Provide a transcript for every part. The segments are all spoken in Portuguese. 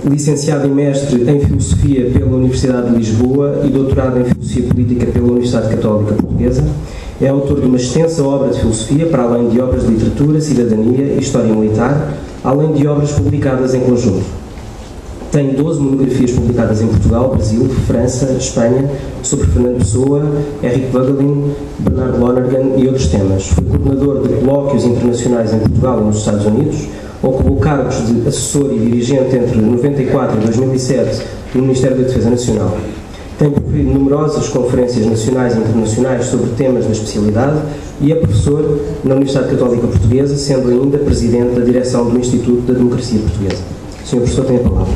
licenciado e mestre em Filosofia pela Universidade de Lisboa e doutorado em Filosofia Política pela Universidade Católica Portuguesa. É autor de uma extensa obra de filosofia, para além de obras de literatura, cidadania e história militar, além de obras publicadas em conjunto. Tem 12 monografias publicadas em Portugal, Brasil, França, Espanha, sobre Fernando Pessoa, Eric Voegelin, Bernard Lonergan e outros temas. Foi coordenador de colóquios internacionais em Portugal e nos Estados Unidos, ocupou cargos de assessor e dirigente entre 1994 e 2007 no Ministério da Defesa Nacional. Tem proferido numerosas conferências nacionais e internacionais sobre temas da especialidade e é professor na Universidade Católica Portuguesa, sendo ainda presidente da direção do Instituto da Democracia Portuguesa. O Sr. Professor tem a palavra.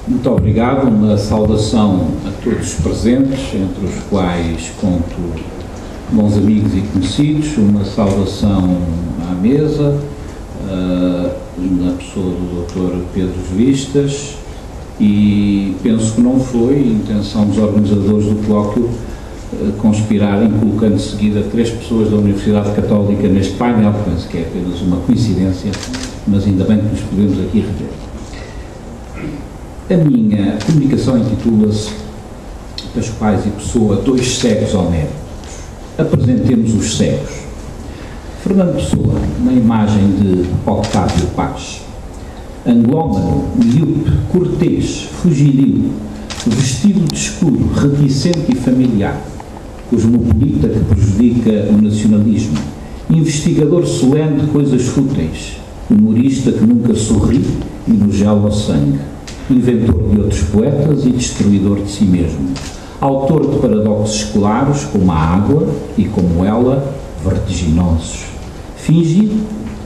Muito obrigado, uma saudação a todos os presentes, entre os quais conto bons amigos e conhecidos, uma saudação à mesa, na pessoa do Dr. Pedro Vistas, e penso que não foi intenção dos organizadores do colóquio conspirarem colocando de seguida 3 pessoas da Universidade Católica neste painel. Penso que é apenas uma coincidência, mas ainda bem que nos podemos aqui rever. A minha comunicação intitula-se Pascoais e Pessoa, 2 cegos homéricos. Apresentemos os cegos. Fernando Pessoa, na imagem de Octávio Paz. Anglómano, miúpe, cortês, fugidio, vestido de escuro, reticente e familiar, cosmopolita que prejudica o nacionalismo, investigador solene de coisas fúteis, humorista que nunca sorri e no gelo ao sangue, inventor de outros poetas e destruidor de si mesmo, autor de paradoxos claros como a água e como ela, vertiginosos. Fingir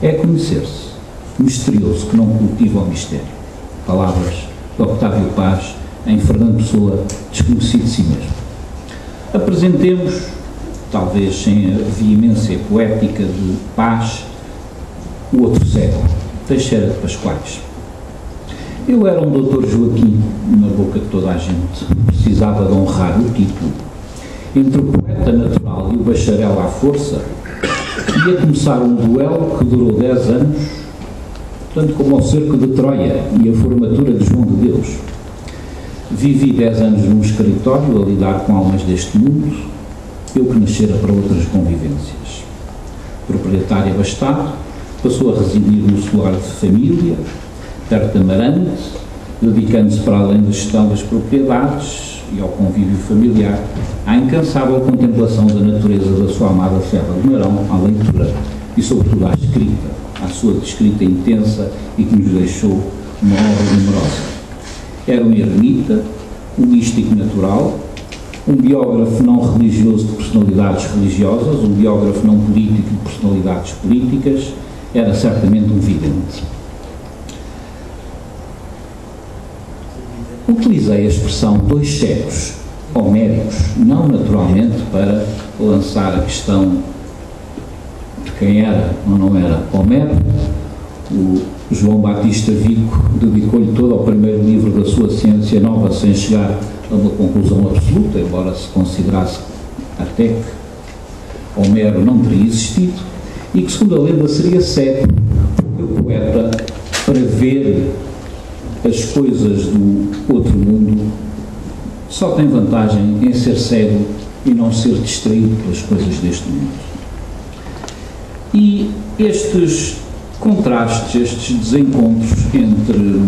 é conhecer-se, misterioso que não cultiva o mistério. Palavras de Octávio Paz em Fernando Pessoa, desconhecido de si mesmo. Apresentemos, talvez sem a veemência poética de Paz, o outro cego, Teixeira de Pascoais. Eu era um doutor Joaquim, na boca de toda a gente, precisava de honrar o título. Entre o poeta natural e o bacharel à força, ia começar um duelo que durou 10 anos, tanto como o cerco de Troia e a formatura de João de Deus. Vivi 10 anos num escritório a lidar com almas deste mundo, eu que nascera para outras convivências. Proprietário abastado, passou a residir no solar de família, perto de Amarante, dedicando-se para além da gestão das propriedades e ao convívio familiar, à incansável contemplação da natureza da sua amada Serra de Marão, à leitura e, sobretudo, à escrita, à sua escrita intensa e que nos deixou uma obra numerosa. Era um eremita, um místico natural, um biógrafo não religioso de personalidades religiosas, um biógrafo não político de personalidades políticas, era certamente um vidente. Utilizei a expressão 2 cegos homéricos, não naturalmente para lançar a questão de quem era ou não era Homero. O João Batista Vico dedicou-lhe todo ao primeiro livro da sua Ciência Nova sem chegar a uma conclusão absoluta, embora se considerasse até que Homero não teria existido e que, segundo a lenda, seria cego, porque o poeta, para ver as coisas do outro mundo, só tem vantagem em ser cego e não ser distraído pelas coisas deste mundo. E estes contrastes, estes desencontros entre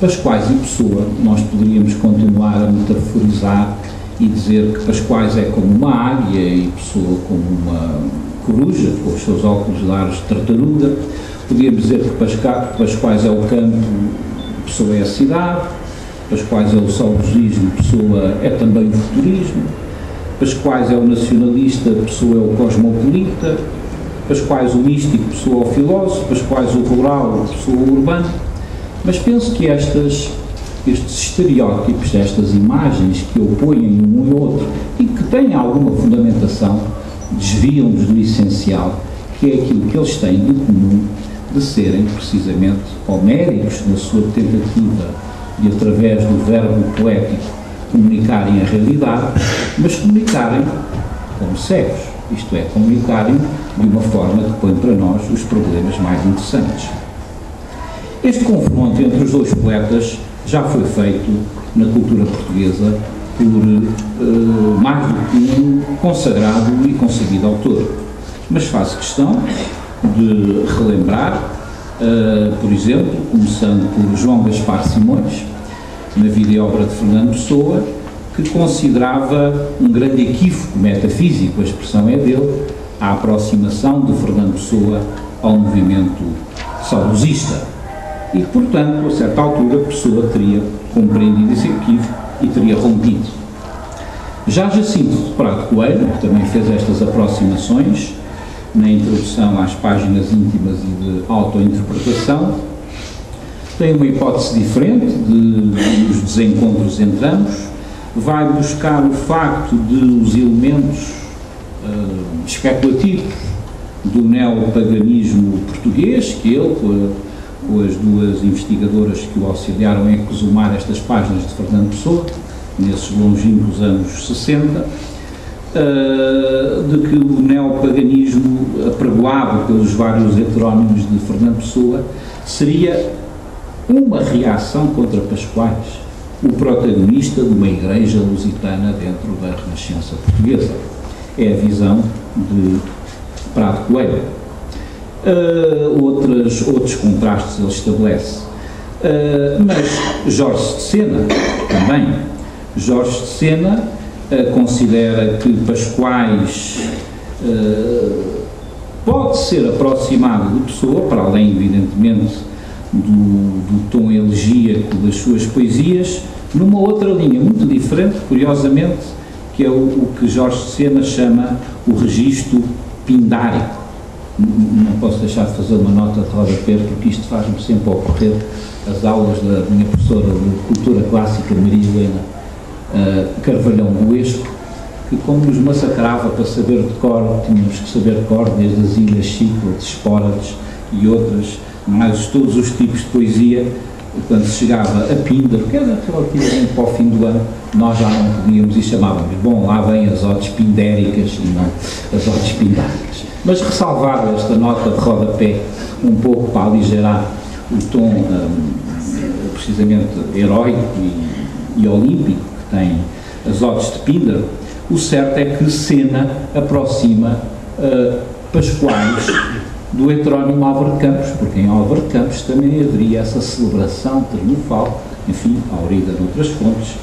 Pascoais e Pessoa, nós poderíamos continuar a metaforizar e dizer que Pascoais é como uma águia e Pessoa como uma coruja, com os seus óculos de aros de tartaruga. Podíamos dizer que Pascoais é o campo, Pessoa é a cidade, Pascoais é o saudosismo, Pessoa é também o futurismo, Pascoais é o nacionalista, Pessoa é o cosmopolita, Pascoais o místico, Pessoa o filósofo, Pascoais o rural, Pessoa o urbano. Mas penso que estes estereótipos, estas imagens que opõem um e outro e que têm alguma fundamentação, desviam-nos do essencial, que é aquilo que eles têm de comum de serem precisamente homéricos na sua tentativa de, através do verbo poético, comunicarem a realidade, mas comunicarem como cegos. isto é, comunicarem de uma forma que põe para nós os problemas mais interessantes. Este confronto entre os dois poetas já foi feito na cultura portuguesa por mais do que um consagrado e concebido autor. Mas faço questão de relembrar, por exemplo, começando por João Gaspar Simões, na vida e obra de Fernando Pessoa, que considerava um grande equívoco metafísico, a expressão é dele, a aproximação de Fernando Pessoa ao movimento saudosista. E, portanto, a certa altura, Pessoa teria compreendido esse equívoco e teria rompido. Já Jacinto de Prado Coelho, que também fez estas aproximações, na introdução às páginas íntimas e de autointerpretação, tem uma hipótese diferente dos desencontros entre ambos, vai buscar o facto de os elementos especulativos do neopaganismo português, que ele, com as duas investigadoras que o auxiliaram em exumar estas páginas de Fernando Pessoa, nesses longínquos anos 60, de que o neopaganismo apregoado pelos vários heterónimos de Fernando Pessoa seria uma reação contra Pascoais, o protagonista de uma igreja lusitana dentro da Renascença portuguesa. É a visão de Prado Coelho. Outros contrastes ele estabelece. Mas Jorge de Sena, também. Jorge de Sena considera que Pascoais pode ser aproximado de Pessoa, para além, evidentemente, do tom elegíaco das suas poesias, numa outra linha muito diferente, curiosamente, que é o que Jorge de Sena chama o registro pindárico. Não posso deixar de fazer uma nota de rodapé, porque isto faz-me sempre ocorrer as aulas da minha professora de Cultura Clássica, Maria Helena Carvalhão Buesco, que como nos massacrava para saber de cor, tínhamos que saber de cor, desde as Ilhas Cíclades, Espórades e outras, mais todos os tipos de poesia. Quando se chegava a Píndaro, que era relativamente para o fim do ano, nós já não podíamos e chamávamos, bom, lá vêm as odes pindéricas e não as odes pindáricas. Mas ressalvada esta nota de rodapé, um pouco para aligerar o tom precisamente heróico e olímpico que tem as odes de Píndaro, o certo é que Sena aproxima Pascoais do heterónimo Álvaro de Campos, porque em Álvaro de Campos também haveria essa celebração triunfal, enfim, aurida noutras fontes,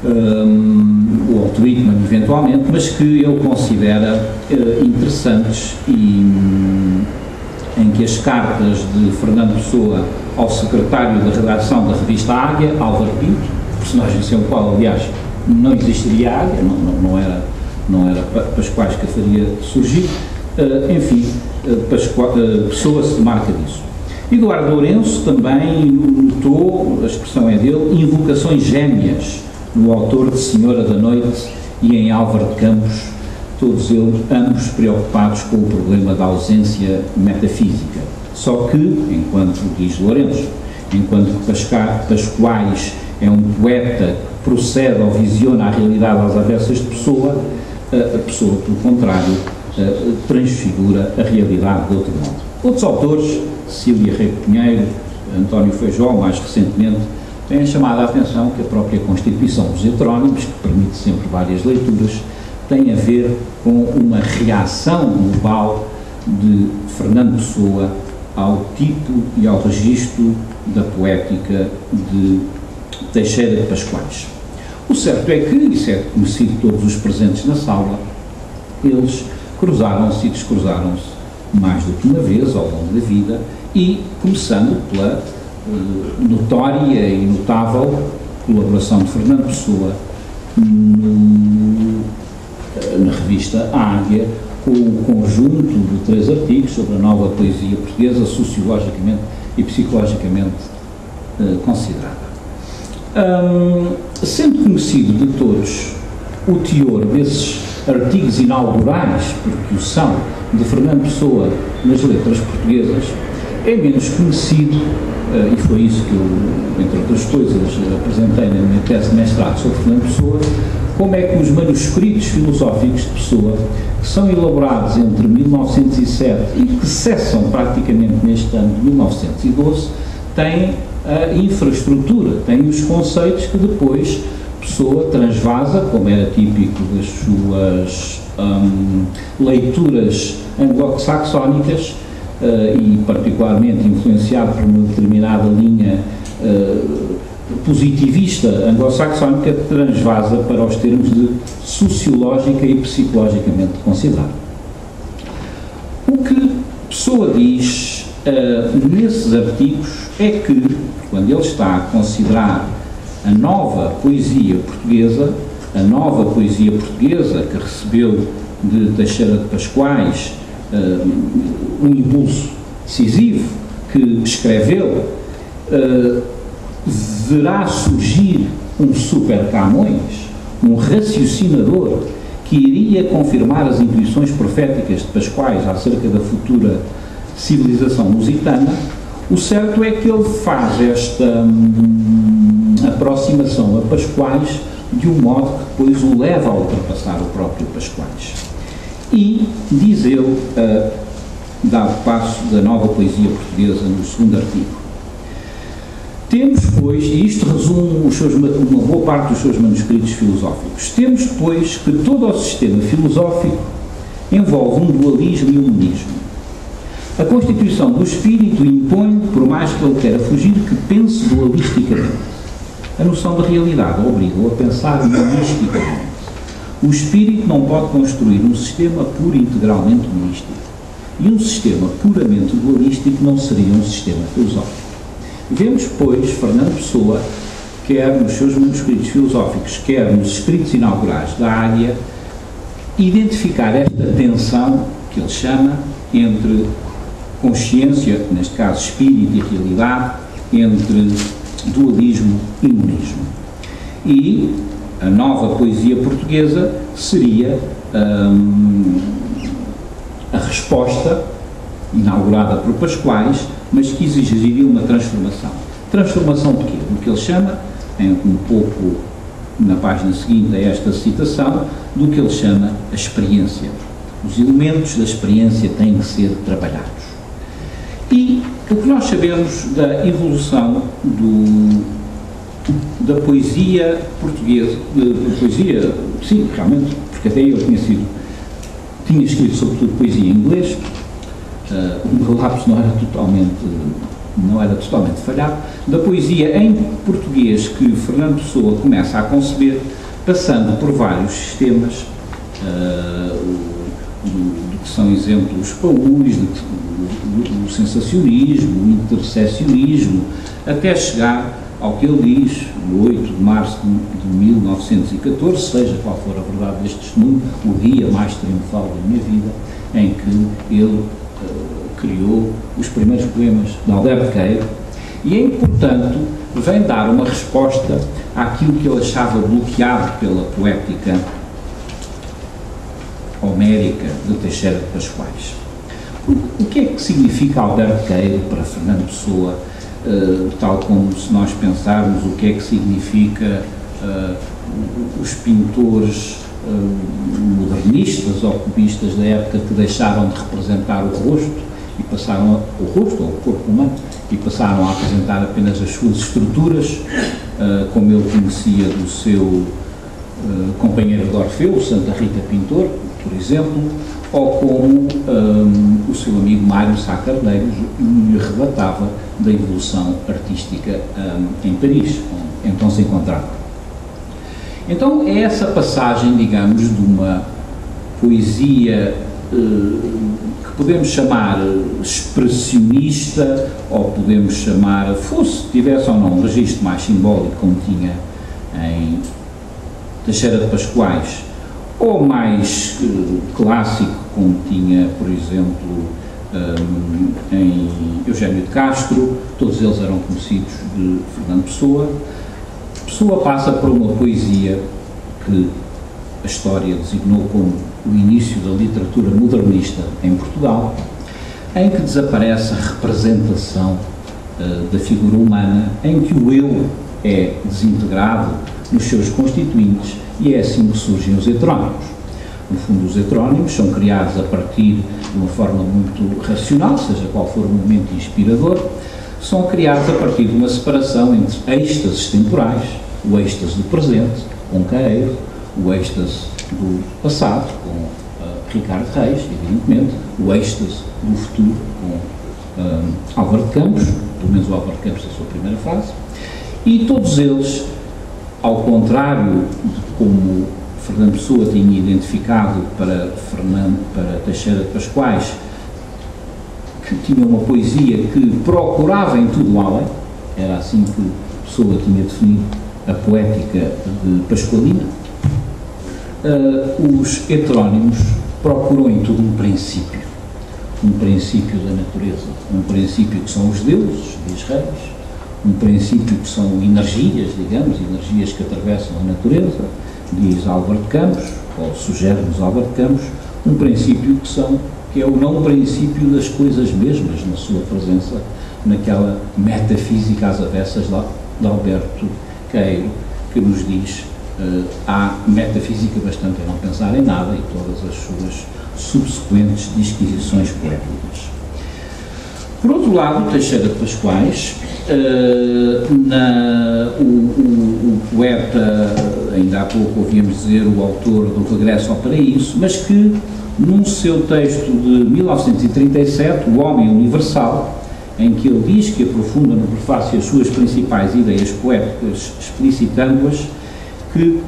o Otto Hickman eventualmente, mas que ele considera interessantes e em que as cartas de Fernando Pessoa ao secretário da redação da revista Águia, Álvaro Pinto, personagem sem o qual, aliás, não existiria Águia, não era Pascoais que a faria surgir, enfim, Pessoa se marca disso. Eduardo Lourenço também notou, a expressão é dele, invocações gêmeas no autor de Senhora da Noite e em Álvaro de Campos, todos eles, ambos preocupados com o problema da ausência metafísica. Só que, enquanto, diz Lourenço, enquanto Pascoais é um poeta que procede ou visiona a realidade às avessas de Pessoa, a Pessoa, pelo contrário, transfigura a realidade de outro modo. Outros autores, Cecília Rei Pinheiro, António Feijó, mais recentemente, têm chamado a atenção que a própria constituição dos heterónimos, que permite sempre várias leituras, tem a ver com uma reação global de Fernando Pessoa ao tipo e ao registro da poética de Teixeira de Pascoais. O certo é que, isso é conhecido de todos os presentes na sala, eles cruzaram-se e descruzaram-se mais do que uma vez ao longo da vida e começando pela notória e notável colaboração de Fernando Pessoa na revista Águia, com o conjunto de 3 artigos sobre a nova poesia portuguesa, sociologicamente e psicologicamente considerada. Sendo conhecido de todos o teor desses artigos inaugurais, porque o são, de Fernando Pessoa nas letras portuguesas, é menos conhecido e foi isso que eu, entre outras coisas, apresentei na minha tese de mestrado sobre Fernando Pessoa, como é que os manuscritos filosóficos de Pessoa, que são elaborados entre 1907 e que cessam praticamente neste ano de 1912, têm a infraestrutura, têm os conceitos que depois Pessoa transvasa, como era típico das suas leituras anglo-saxónicas, e particularmente influenciado por uma determinada linha positivista anglo-saxónica, transvasa para os termos de sociológica e psicologicamente considerado. O que Pessoa diz nesses artigos é que, quando ele está a considerar a nova poesia portuguesa que recebeu de Teixeira de Pascoais um impulso decisivo, que escreveu, verá surgir um super Camões, um raciocinador, que iria confirmar as intuições proféticas de Pascoais acerca da futura civilização lusitana. O certo é que ele faz esta aproximação a Pascoais de um modo que depois o leva a ultrapassar o próprio Pascoais. E, diz ele, dá o passo da nova poesia portuguesa no segundo artigo. Temos, pois, e isto resume uma boa parte dos seus manuscritos filosóficos, temos, pois, que todo o sistema filosófico envolve um dualismo e um monismo. A constituição do espírito impõe, por mais que ele queira fugir, que pense dualisticamente. A noção da realidade obriga-o a pensar monisticamente. O espírito não pode construir um sistema puro e integralmente monístico. E um sistema puramente dualístico não seria um sistema filosófico. Vemos, pois, Fernando Pessoa, quer nos seus manuscritos filosóficos, quer nos escritos inaugurais da Águia, identificar esta tensão que ele chama entre consciência, neste caso espírito e realidade, entre dualismo e monismo. E a nova poesia portuguesa seria a resposta, inaugurada por Pascoais, mas que exigiria uma transformação. Transformação de quê? Do que ele chama, um pouco na página seguinte a esta citação, do que ele chama a experiência. Os elementos da experiência têm que ser trabalhados. E o que nós sabemos da evolução da poesia portuguesa, sim, realmente, porque até eu tinha escrito sobretudo poesia em inglês, o meu lápis não era totalmente falhado, da poesia em português que Fernando Pessoa começa a conceber, passando por vários sistemas, do que são exemplos paús, do sensacionismo, do interseccionismo, até chegar ao que ele diz, no 8 de março de 1914, seja qual for a verdade deste testemunho, o dia mais triunfal da minha vida, em que ele criou os primeiros poemas de Alberto Queiro, e em que, portanto, vem dar uma resposta àquilo que ele achava bloqueado pela poética homérica de Teixeira de Pascoais. O que é que significa Alberto Queiro para Fernando Pessoa, tal como se nós pensarmos o que é que significa os pintores modernistas ou cubistas da época que deixaram de representar o rosto e passaram o rosto ou o corpo humano e passaram a apresentar apenas as suas estruturas, como ele conhecia do seu companheiro de Orfeu, Santa Rita Pintor, por exemplo, ou como o seu amigo Mário Sá Carneiro lhe relatava da evolução artística em Paris, onde então se encontrava. Então é essa passagem, digamos, de uma poesia que podemos chamar expressionista, ou podemos chamar, tivesse ou não um registro mais simbólico, como tinha em Teixeira de Pascoais, ou mais clássico, como tinha, por exemplo, em Eugênio de Castro. Todos eles eram conhecidos de Fernando Pessoa. Pessoa passa por uma poesia que a história designou como o início da literatura modernista em Portugal, em que desaparece a representação da figura humana, em que o eu é desintegrado nos seus constituintes e é assim que surgem os heterónimos. No fundo, os heterónimos são criados a partir de uma forma muito racional, seja qual for o momento inspirador, são criados a partir de uma separação entre êxtases temporais, o êxtase do presente, com Caeiro, o êxtase do passado, com Ricardo Reis, evidentemente, o êxtase do futuro, com Álvaro de Campos, pelo menos o Álvaro de Campos da sua primeira fase, e todos eles, ao contrário de como Fernando Pessoa tinha identificado para Teixeira de Pascoais, que tinha uma poesia que procurava em tudo além, era assim que Pessoa tinha definido a poética de Pascoalina, os heterónimos procuram em tudo um princípio da natureza, um princípio que são os deuses, diz Reis, um princípio que são energias, digamos, energias que atravessam a natureza, diz Álvaro de Campos, ou sugere-nos Álvaro de Campos, um princípio que é o não princípio das coisas mesmas na sua presença, naquela metafísica às avessas de Alberto Queiro, que nos diz há metafísica bastante a não pensar em nada e todas as suas subsequentes disquisições poéticas. Por outro lado, Teixeira de Pascoais, o poeta, ainda há pouco ouvíamos dizer o autor do Regresso ao Paraíso, mas que num seu texto de 1937, O Homem Universal, em que ele diz que aprofunda no prefácio as suas principais ideias poéticas, explicitando-as, que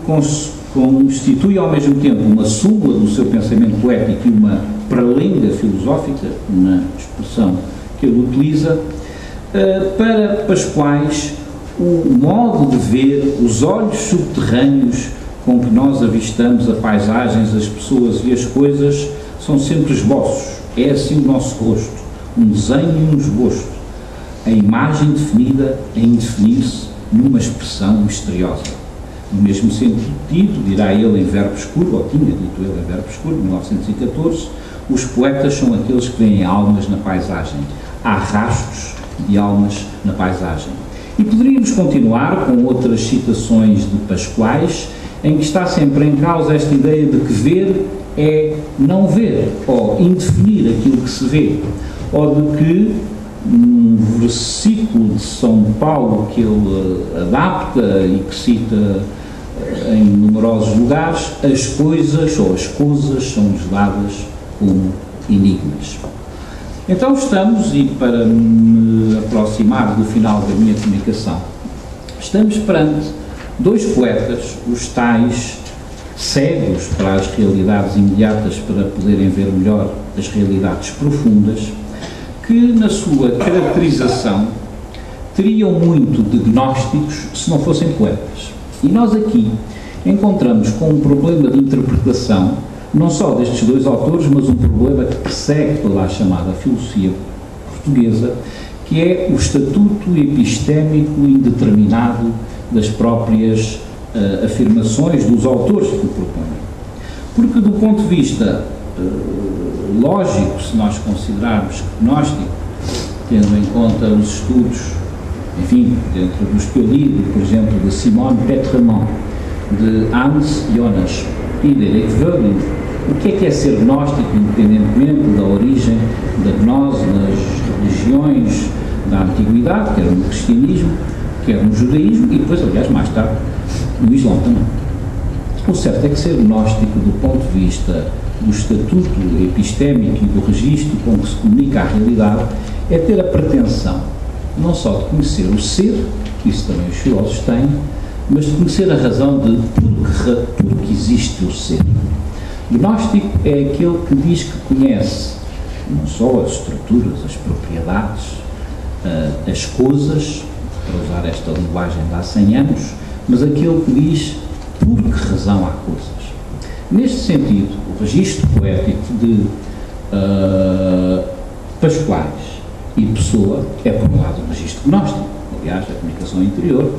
constitui ao mesmo tempo uma súmula do seu pensamento poético e uma pralenga filosófica, na expressão que ele utiliza, para Pascoais, o modo de ver, os olhos subterrâneos com que nós avistamos a paisagens, as pessoas e as coisas, são sempre esboços. É assim o nosso rosto, um desenho e um esboço, a imagem definida a indefinir-se numa expressão misteriosa. No mesmo sentido, dirá ele em Verbo Escuro, ou tinha dito ele em Verbo Escuro, 1914, os poetas são aqueles que veem almas na paisagem. Há rastros de almas na paisagem. E poderíamos continuar com outras citações de Pascoais, em que está sempre em causa esta ideia de que ver é não ver, ou indefinir aquilo que se vê, ou de que, num versículo de São Paulo que ele adapta e que cita em numerosos lugares, as coisas ou as coisas são-nos dadas como enigmas. Então estamos, e para me aproximar do final da minha comunicação, estamos perante dois poetas, os tais cegos para as realidades imediatas para poderem ver melhor as realidades profundas, que na sua caracterização teriam muito de gnósticos se não fossem poetas. E nós aqui encontramos com um problema de interpretação, não só destes dois autores, mas um problema que persegue toda a chamada filosofia portuguesa, que é o estatuto epistémico indeterminado das próprias afirmações dos autores que o propõem. Porque do ponto de vista lógico, se nós considerarmos gnóstico, tendo em conta os estudos, enfim, dentro dos que eu li, por exemplo, de Simone Petremont, de Hans Jonas e de Eric Wöhling, o que é ser gnóstico, independentemente da origem da gnose nas religiões da antiguidade, quer no cristianismo, quer no judaísmo e depois, aliás, mais tarde, no Islão também. O certo é que ser gnóstico, do ponto de vista do estatuto epistémico e do registro com que se comunica a realidade, é ter a pretensão não só de conhecer o ser, que isso também os filósofos têm, mas de conhecer a razão de porque existe o ser. Gnóstico é aquele que diz que conhece não só as estruturas, as propriedades, as coisas, para usar esta linguagem de há 100 anos, mas aquele que diz por que razão há coisas. Neste sentido, o registro poético de Pascoais e Pessoa é, por um lado, um registro gnóstico. Aliás, a comunicação interior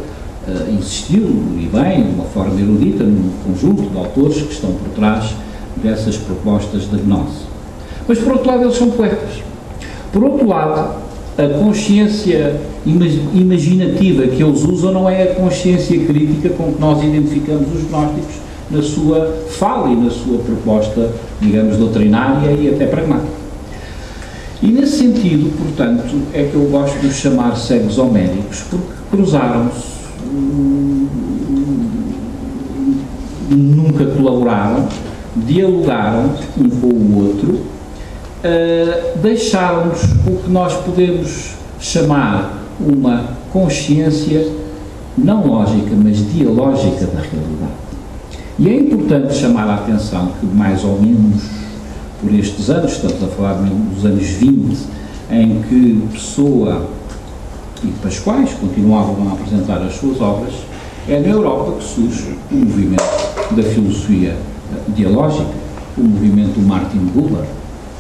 insistiu, e bem, de uma forma erudita, num conjunto de autores que estão por trás dessas propostas da gnose. Mas, por outro lado, eles são poetas. Por outro lado, a consciência imaginativa que eles usam não é a consciência crítica com que nós identificamos os gnósticos na sua fala e na sua proposta, digamos, doutrinária e até pragmática. E nesse sentido, portanto, é que eu gosto de os chamar cegos homéricos, porque cruzaram-se, nunca colaboraram, dialogaram um com o outro, deixaram-nos o que nós podemos chamar uma consciência não lógica, mas dialógica da realidade. E é importante chamar a atenção que, mais ou menos por estes anos, estamos a falar dos anos 20, em que Pessoa e Pascoais continuavam a apresentar as suas obras, é na Europa que surge o movimento da filosofia dialógica, o movimento do Martin Buber,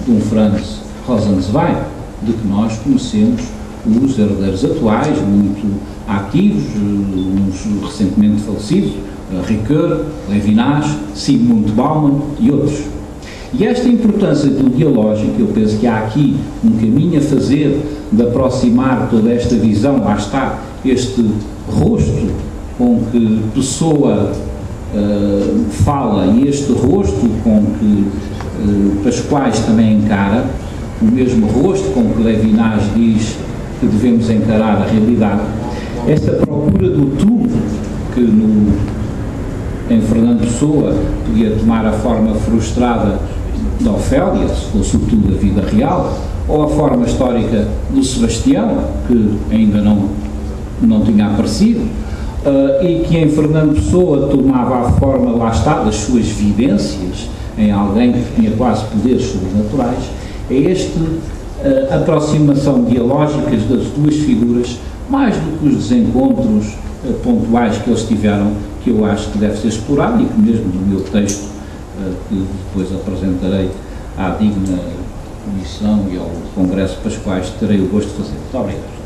de Franz Rosenzweig, de que nós conhecemos os herdeiros atuais, muito ativos, uns recentemente falecidos, Ricoeur, Levinas, Zygmunt Bauman e outros. E esta importância do dialógico, eu penso que há aqui um caminho a fazer de aproximar toda esta visão, lá está, este rosto com que Pessoa fala e este rosto com que Pascoais também encara, o mesmo rosto com que Levinas diz que devemos encarar a realidade, esta procura do tu, que em Fernando Pessoa podia tomar a forma frustrada de Ofélia, se fosse o tu da vida real, ou a forma histórica do Sebastião, que ainda não tinha aparecido, e que em Fernando Pessoa tomava a forma, lá está, das suas vivências, em alguém que tinha quase poderes sobrenaturais. É esta aproximação dialógica das duas figuras, mais do que os desencontros pontuais que eles tiveram, que eu acho que deve ser explorado e que mesmo no meu texto, que depois apresentarei à digna comissão e ao Congresso Pascoais, terei o gosto de fazer. Muito obrigado.